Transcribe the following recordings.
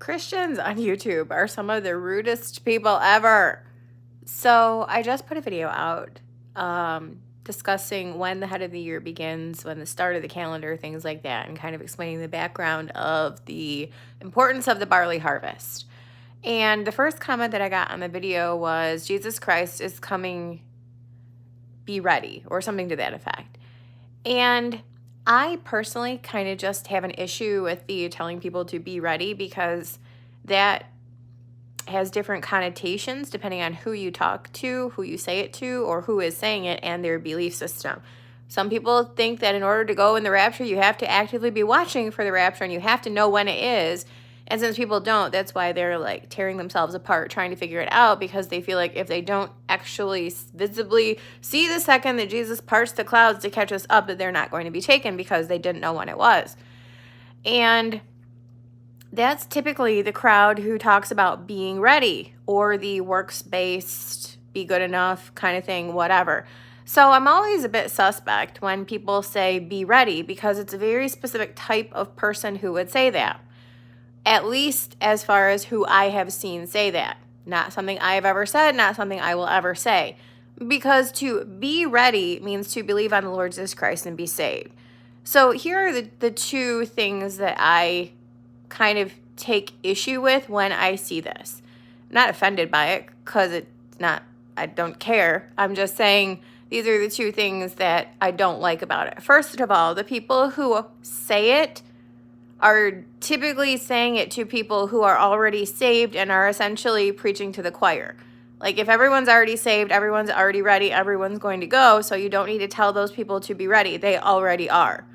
Christians on YouTube are some of the rudest people ever. So I just put a video out discussing when the head of the year begins, when the start of the calendar, things like that, and kind of explaining the background of the importance of the barley harvest. And the first comment that I got on the video was, Jesus Christ is coming, be ready, or something to that effect. And I personally kind of just have an issue with the telling people to be ready, because that has different connotations depending on who you talk to, who you say it to, or who is saying it, and their belief system. Some people think that in order to go in the rapture, you have to actively be watching for the rapture and you have to know when it is. And since people don't, that's why they're like tearing themselves apart trying to figure it out, because they feel like if they don't actually visibly see the second that Jesus parts the clouds to catch us up, that they're not going to be taken because they didn't know when it was. And that's typically the crowd who talks about being ready, or the works-based, be good enough kind of thing, whatever. So I'm always a bit suspect when people say be ready, because it's a very specific type of person who would say that. At least as far as who I have seen say that. Not something I have ever said, not something I will ever say. Because to be ready means to believe on the Lord Jesus Christ and be saved. So here are the two things that I kind of take issue with when I see this. I'm not offended by it, because it's not, I don't care. I'm just saying these are the two things that I don't like about it. First of all, the people who say it are typically saying it to people who are already saved and are essentially preaching to the choir. Like, if everyone's already saved, everyone's already ready, everyone's going to go, so you don't need to tell those people to be ready. They already are.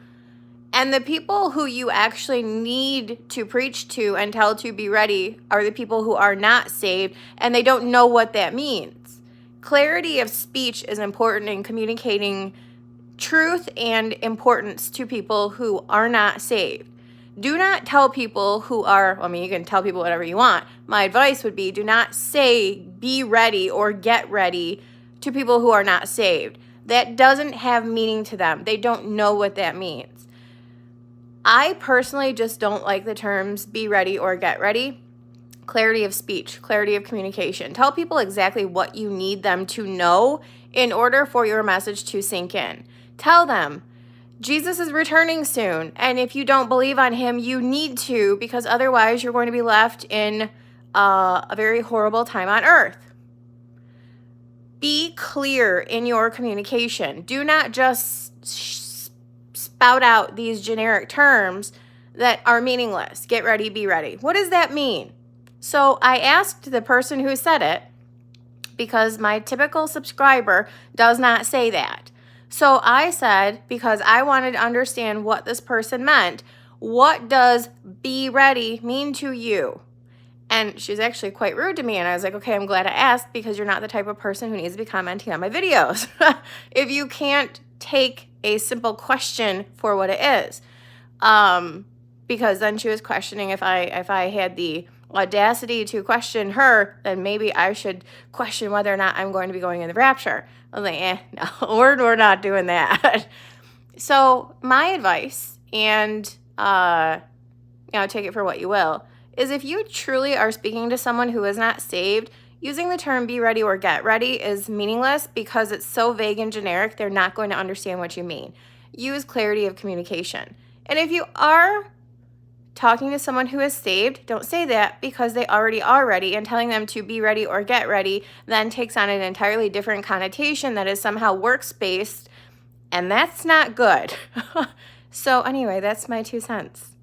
And the people who you actually need to preach to and tell to be ready are the people who are not saved, and they don't know what that means. Clarity of speech is important in communicating truth and importance to people who are not saved. Do not tell people who are, I mean, you can tell people whatever you want. My advice would be, do not say be ready or get ready to people who are not saved. That doesn't have meaning to them. They don't know what that means. I personally just don't like the terms be ready or get ready. Clarity of speech, clarity of communication. Tell people exactly what you need them to know in order for your message to sink in. Tell them, Jesus is returning soon, and if you don't believe on him, you need to, because otherwise you're going to be left in a very horrible time on earth. Be clear in your communication. Do not just spout out these generic terms that are meaningless. Get ready, be ready. What does that mean? So I asked the person who said it, because my typical subscriber does not say that. So I said, because I wanted to understand what this person meant, what does be ready mean to you? And she's actually quite rude to me. And I was like, okay, I'm glad I asked, because you're not the type of person who needs to be commenting on my videos. If you can't take a simple question for what it is. Because then she was questioning if I had the audacity to question her, then maybe I should question whether or not I'm going to be going in the rapture. I was like, no, we're not doing that. So my advice, and take it for what you will, is if you truly are speaking to someone who is not saved, using the term be ready or get ready is meaningless, because it's so vague and generic, they're not going to understand what you mean. Use clarity of communication. And if you are talking to someone who is saved, don't say that, because they already are ready, and telling them to be ready or get ready then takes on an entirely different connotation that is somehow works-based, and that's not good. So anyway, that's my 2 cents.